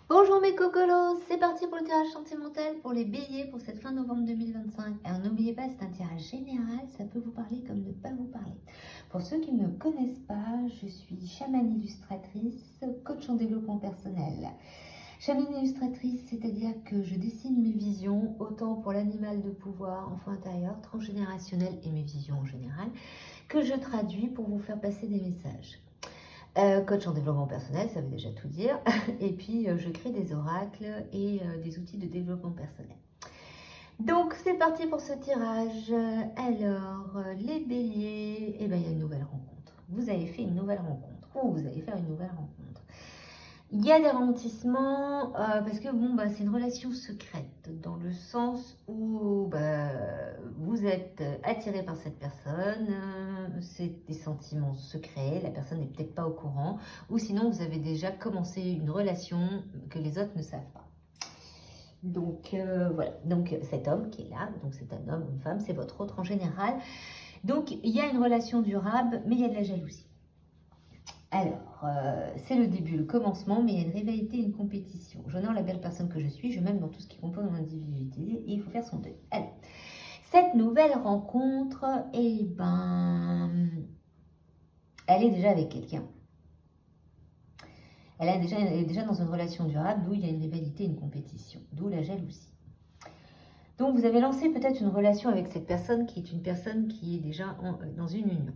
Bonjour mes cocolos, c'est parti pour le tirage sentimental pour les béliers pour cette fin novembre 2025. Alors n'oubliez pas, c'est un tirage général, ça peut vous parler comme ne pas vous parler. Pour ceux qui ne me connaissent pas, je suis chamane illustratrice, coach en développement personnel. Chamane illustratrice, c'est-à-dire que je dessine mes visions, autant pour l'animal de pouvoir, enfant intérieur, transgénérationnel et mes visions en général, que je traduis pour vous faire passer des messages. Coach en développement personnel, ça veut déjà tout dire. Et puis, je crée des oracles et des outils de développement personnel. Donc, c'est parti pour ce tirage. Alors, les béliers, eh ben, il y a une nouvelle rencontre. Vous avez fait une nouvelle rencontre. Ou vous allez faire une nouvelle rencontre. Il y a des ralentissements parce que bon, c'est une relation secrète dans le sens où vous êtes attiré par cette personne, c'est des sentiments secrets, la personne n'est peut-être pas au courant, ou sinon vous avez déjà commencé une relation que les autres ne savent pas. Donc voilà, donc cet homme qui est là, donc c'est un homme ou une femme, c'est votre autre en général. Donc il y a une relation durable, mais il y a de la jalousie. Alors, c'est le début, le commencement, mais il y a une rivalité, une compétition. J'honore la belle personne que je suis, je m'aime dans tout ce qui compose mon individualité et il faut faire son deuil. Alors, cette nouvelle rencontre, elle est déjà avec quelqu'un. Elle est déjà dans une relation durable, d'où il y a une rivalité, une compétition, d'où la jalousie. Donc, vous avez lancé peut-être une relation avec cette personne qui est une personne qui est déjà dans une union.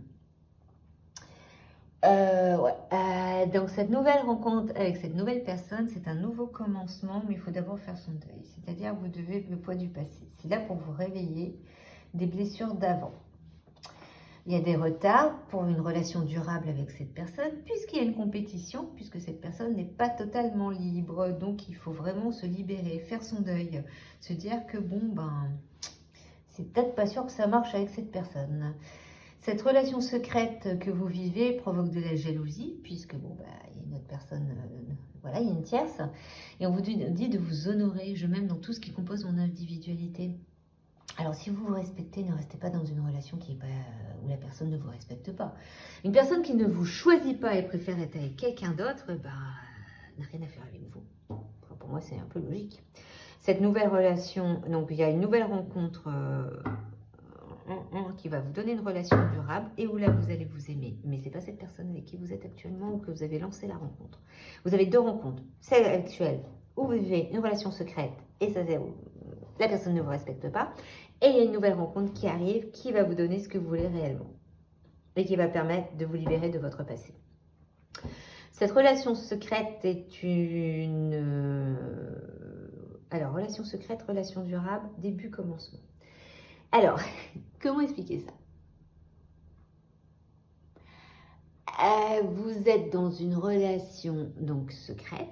Donc cette nouvelle rencontre avec cette nouvelle personne, c'est un nouveau commencement, mais il faut d'abord faire son deuil. C'est-à-dire vous devez le poids du passé. C'est là pour vous réveiller des blessures d'avant. Il y a des retards pour une relation durable avec cette personne, puisqu'il y a une compétition, puisque cette personne n'est pas totalement libre. Donc il faut vraiment se libérer, faire son deuil, se dire que c'est peut-être pas sûr que ça marche avec cette personne. Cette relation secrète que vous vivez provoque de la jalousie, puisque il y a une autre personne, voilà, il y a une tierce, et on vous dit de vous honorer, je m'aime dans tout ce qui compose mon individualité. Alors si vous vous respectez, ne restez pas dans une relation où la personne ne vous respecte pas. Une personne qui ne vous choisit pas et préfère être avec quelqu'un d'autre, n'a rien à faire avec vous. Enfin, pour moi, c'est un peu logique. Cette nouvelle relation, donc il y a une nouvelle rencontre qui va vous donner une relation durable et où là vous allez vous aimer. Mais c'est pas cette personne avec qui vous êtes actuellement ou que vous avez lancé la rencontre. Vous avez deux rencontres. Celle actuelle où vous vivez une relation secrète et la personne ne vous respecte pas. Et il y a une nouvelle rencontre qui arrive qui va vous donner ce que vous voulez réellement et qui va permettre de vous libérer de votre passé. Cette relation secrète est une... Alors, relation secrète, relation durable, début, commencement. Alors, comment expliquer ça? Vous êtes dans une relation donc secrète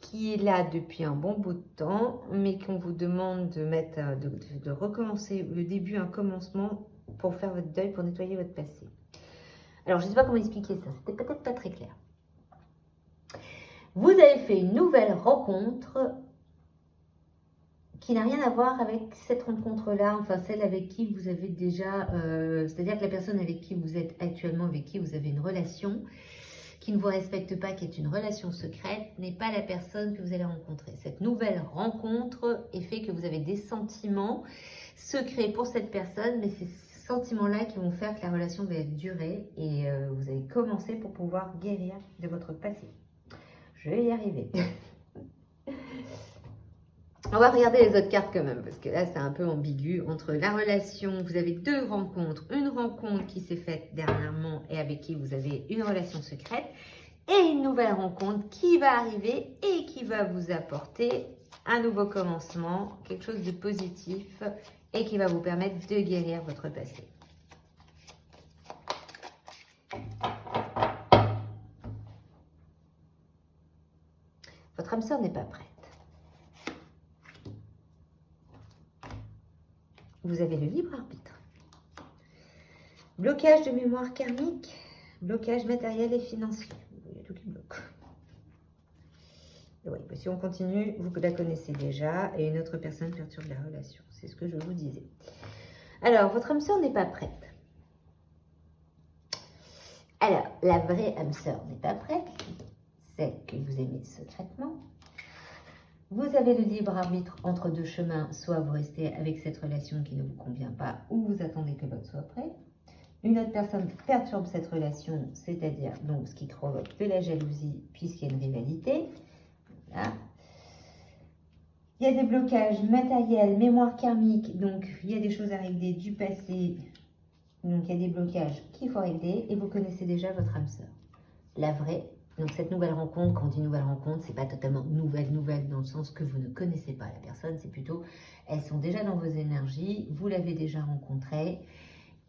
qui est là depuis un bon bout de temps, mais qu'on vous demande de recommencer le début, un commencement pour faire votre deuil, pour nettoyer votre passé. Alors, je ne sais pas comment expliquer ça, c'était peut-être pas très clair. Vous avez fait une nouvelle rencontre qui n'a rien à voir avec cette rencontre-là, enfin celle avec qui vous avez déjà, c'est-à-dire que la personne avec qui vous êtes actuellement, avec qui vous avez une relation, qui ne vous respecte pas, qui est une relation secrète, n'est pas la personne que vous allez rencontrer. Cette nouvelle rencontre est fait que vous avez des sentiments secrets pour cette personne, mais c'est ces sentiments-là qui vont faire que la relation va être durée et vous allez commencer pour pouvoir guérir de votre passé. Je vais y arriver. On va regarder les autres cartes quand même, parce que là, c'est un peu ambigu. Entre la relation, vous avez deux rencontres. Une rencontre qui s'est faite dernièrement et avec qui vous avez une relation secrète. Et une nouvelle rencontre qui va arriver et qui va vous apporter un nouveau commencement, quelque chose de positif et qui va vous permettre de guérir votre passé. Votre âme sœur n'est pas prête. Vous avez le libre arbitre. Blocage de mémoire karmique, blocage matériel et financier. Il y a tout qui bloque. Et oui, si on continue, vous la connaissez déjà et une autre personne perturbe la relation. C'est ce que je vous disais. Alors, votre âme sœur n'est pas prête. Alors, la vraie âme sœur n'est pas prête. c'est que vous aimez secrètement. Vous avez le libre arbitre entre deux chemins, soit vous restez avec cette relation qui ne vous convient pas, ou vous attendez que l'autre soit prêt. Une autre personne perturbe cette relation, c'est-à-dire donc ce qui provoque de la jalousie puisqu'il y a une rivalité. Voilà. Il y a des blocages matériels, mémoire karmique, donc il y a des choses à régler du passé. Donc il y a des blocages qu'il faut régler et vous connaissez déjà votre âme sœur. La vraie. Donc cette nouvelle rencontre, quand on dit nouvelle rencontre, c'est pas totalement nouvelle dans le sens que vous ne connaissez pas la personne, c'est plutôt, elles sont déjà dans vos énergies, vous l'avez déjà rencontrée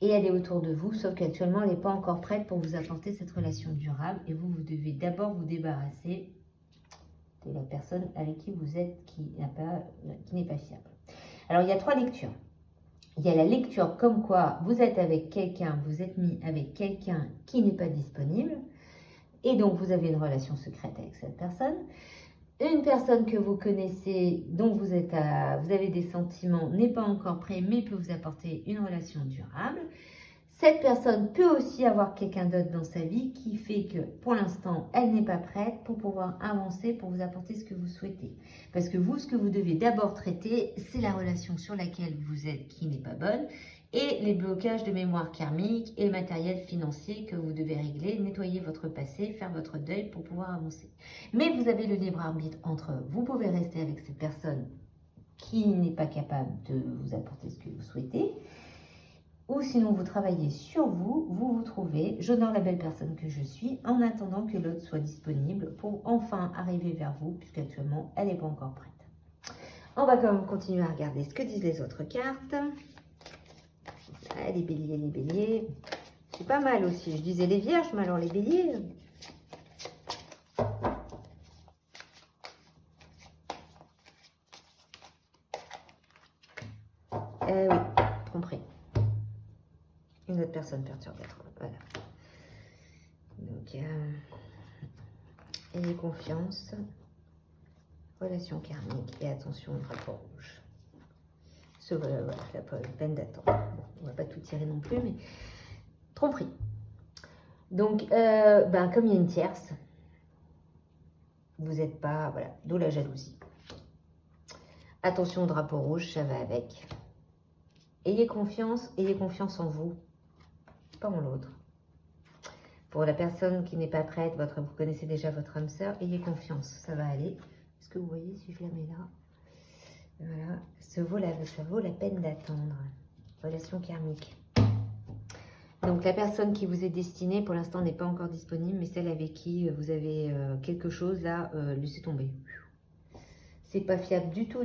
et elle est autour de vous, sauf qu'actuellement elle n'est pas encore prête pour vous apporter cette relation durable et vous devez d'abord vous débarrasser de la personne avec qui vous êtes, qui n'est pas fiable. Alors il y a 3 lectures. Il y a la lecture comme quoi vous êtes avec quelqu'un, vous êtes mis avec quelqu'un qui n'est pas disponible. Et donc, vous avez une relation secrète avec cette personne. Une personne que vous connaissez, dont vous avez des sentiments, n'est pas encore prêt, mais peut vous apporter une relation durable. Cette personne peut aussi avoir quelqu'un d'autre dans sa vie qui fait que, pour l'instant, elle n'est pas prête pour pouvoir avancer, pour vous apporter ce que vous souhaitez. Parce que vous, ce que vous devez d'abord traiter, c'est la relation sur laquelle vous êtes qui n'est pas bonne, et les blocages de mémoire karmique et matériel financier que vous devez régler, nettoyer votre passé, faire votre deuil pour pouvoir avancer. Mais vous avez le libre arbitre entre vous pouvez rester avec cette personne qui n'est pas capable de vous apporter ce que vous souhaitez, ou sinon vous travaillez sur vous, vous vous trouvez, j'honore la belle personne que je suis, en attendant que l'autre soit disponible pour enfin arriver vers vous, puisqu'actuellement elle n'est pas encore prête. On va quand même continuer à regarder ce que disent les autres cartes. Ah, les béliers. C'est pas mal aussi. Je disais les vierges, mais alors les béliers. Oui, tromperie. Une autre personne perturbatrice. Voilà. Donc, ayez confiance. Relation karmique et attention au drapeau rouge. Voilà, la peine d'attendre. Bon, on va pas tout tirer non plus, mais tromperie. Donc, comme il y a une tierce, vous n'êtes pas, voilà, d'où la jalousie. Attention au drapeau rouge, ça va avec. Ayez confiance en vous, pas en l'autre. Pour la personne qui n'est pas prête, vous connaissez déjà votre âme sœur, ayez confiance, ça va aller. Est-ce que vous voyez si je la mets là? Voilà, ça vaut la peine d'attendre. Relation karmique. Donc la personne qui vous est destinée, pour l'instant, n'est pas encore disponible, mais celle avec qui vous avez quelque chose, là, laissez tomber. C'est pas fiable du tout.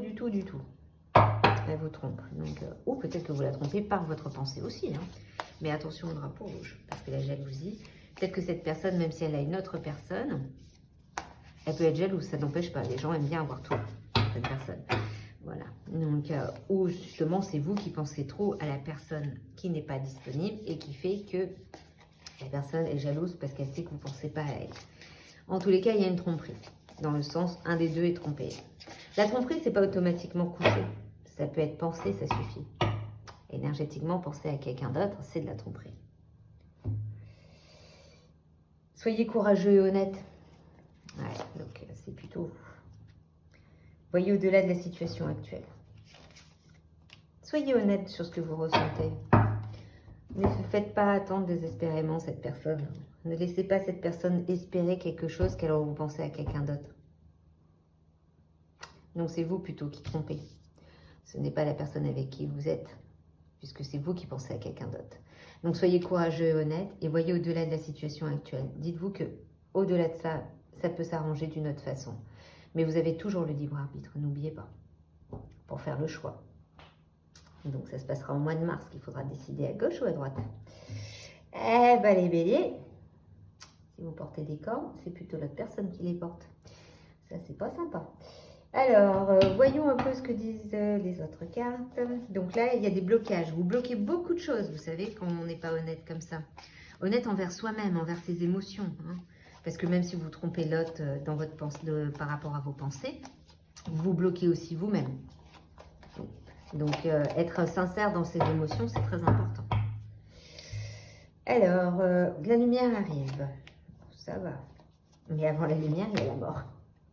Elle vous trompe. Donc, ou peut-être que vous la trompez par votre pensée aussi. Hein. Mais attention au drapeau rouge, parce que la jalousie, peut-être que cette personne, même si elle a une autre personne, elle peut être jalouse, ça n'empêche pas. Les gens aiment bien avoir tout, cette personne. Voilà. Donc, ou justement, c'est vous qui pensez trop à la personne qui n'est pas disponible et qui fait que la personne est jalouse parce qu'elle sait que vous ne pensez pas à elle. En tous les cas, il y a une tromperie. Dans le sens, un des deux est trompé. La tromperie, c'est pas automatiquement coucher. Ça peut être pensé, ça suffit. Énergétiquement, penser à quelqu'un d'autre, c'est de la tromperie. Soyez courageux et honnête. Ouais, donc c'est plutôt... Voyez au-delà de la situation actuelle. Soyez honnête sur ce que vous ressentez. Ne faites pas attendre désespérément cette personne. Ne laissez pas cette personne espérer quelque chose qu'alors vous pensez à quelqu'un d'autre. Donc c'est vous plutôt qui trompez. Ce n'est pas la personne avec qui vous êtes, puisque c'est vous qui pensez à quelqu'un d'autre. Donc soyez courageux et honnête et voyez au-delà de la situation actuelle. Dites-vous que au-delà de ça, ça peut s'arranger d'une autre façon. Mais vous avez toujours le libre arbitre, n'oubliez pas, pour faire le choix. Donc ça se passera au mois de mars qu'il faudra décider à gauche ou à droite. Eh ben les béliers, si vous portez des cornes, c'est plutôt l'autre personne qui les porte. Ça, c'est pas sympa. Alors, voyons un peu ce que disent les autres cartes. Donc là, il y a des blocages. Vous bloquez beaucoup de choses, vous savez, quand on n'est pas honnête comme ça. Honnête envers soi-même, envers ses émotions. Hein. Parce que même si vous trompez l'autre dans votre par rapport à vos pensées, vous bloquez aussi vous-même. Donc, être sincère dans ses émotions, c'est très important. Alors, la lumière arrive. Ça va. Mais avant la lumière, il y a la mort.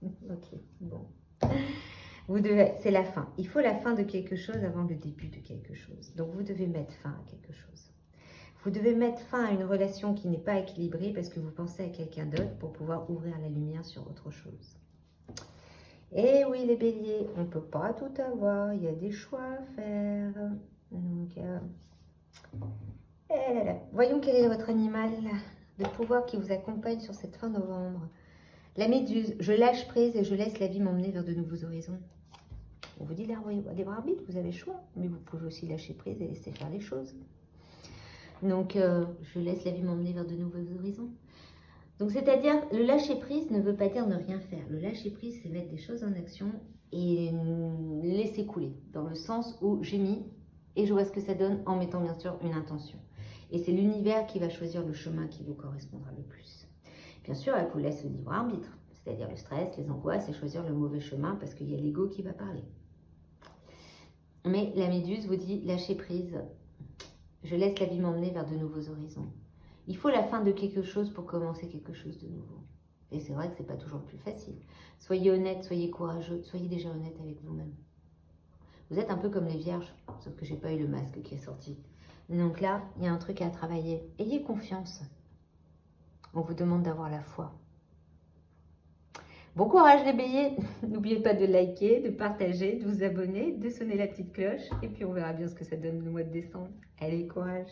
Ok, bon. C'est la fin. Il faut la fin de quelque chose avant le début de quelque chose. Donc, vous devez mettre fin à quelque chose. Vous devez mettre fin à une relation qui n'est pas équilibrée parce que vous pensez à quelqu'un d'autre pour pouvoir ouvrir la lumière sur autre chose. Et oui, les béliers, on ne peut pas tout avoir. Il y a des choix à faire. Donc, eh là là. Voyons quel est votre animal de pouvoir qui vous accompagne sur cette fin novembre. La méduse, je lâche prise et je laisse la vie m'emmener vers de nouveaux horizons. On vous dit libre arbitre, vous avez le choix, mais vous pouvez aussi lâcher prise et laisser faire les choses. Donc, je laisse la vie m'emmener vers de nouveaux horizons. Donc, c'est-à-dire, le lâcher prise ne veut pas dire ne rien faire. Le lâcher prise, c'est mettre des choses en action et laisser couler, dans le sens où j'ai mis et je vois ce que ça donne en mettant bien sûr une intention. Et c'est l'univers qui va choisir le chemin qui vous correspondra le plus. Bien sûr, elle vous laisse le libre arbitre, c'est-à-dire le stress, les angoisses et choisir le mauvais chemin parce qu'il y a l'ego qui va parler. Mais la méduse vous dit lâcher prise. Je laisse la vie m'emmener vers de nouveaux horizons. Il faut la fin de quelque chose pour commencer quelque chose de nouveau. Et c'est vrai que ce n'est pas toujours le plus facile. Soyez honnête, soyez courageux, soyez déjà honnête avec vous-même. Vous êtes un peu comme les vierges, sauf que je n'ai pas eu le masque qui est sorti. Donc là, il y a un truc à travailler. Ayez confiance. On vous demande d'avoir la foi. Bon courage les béliers. N'oubliez pas de liker, de partager, de vous abonner, de sonner la petite cloche. Et puis on verra bien ce que ça donne le mois de décembre. Allez, courage.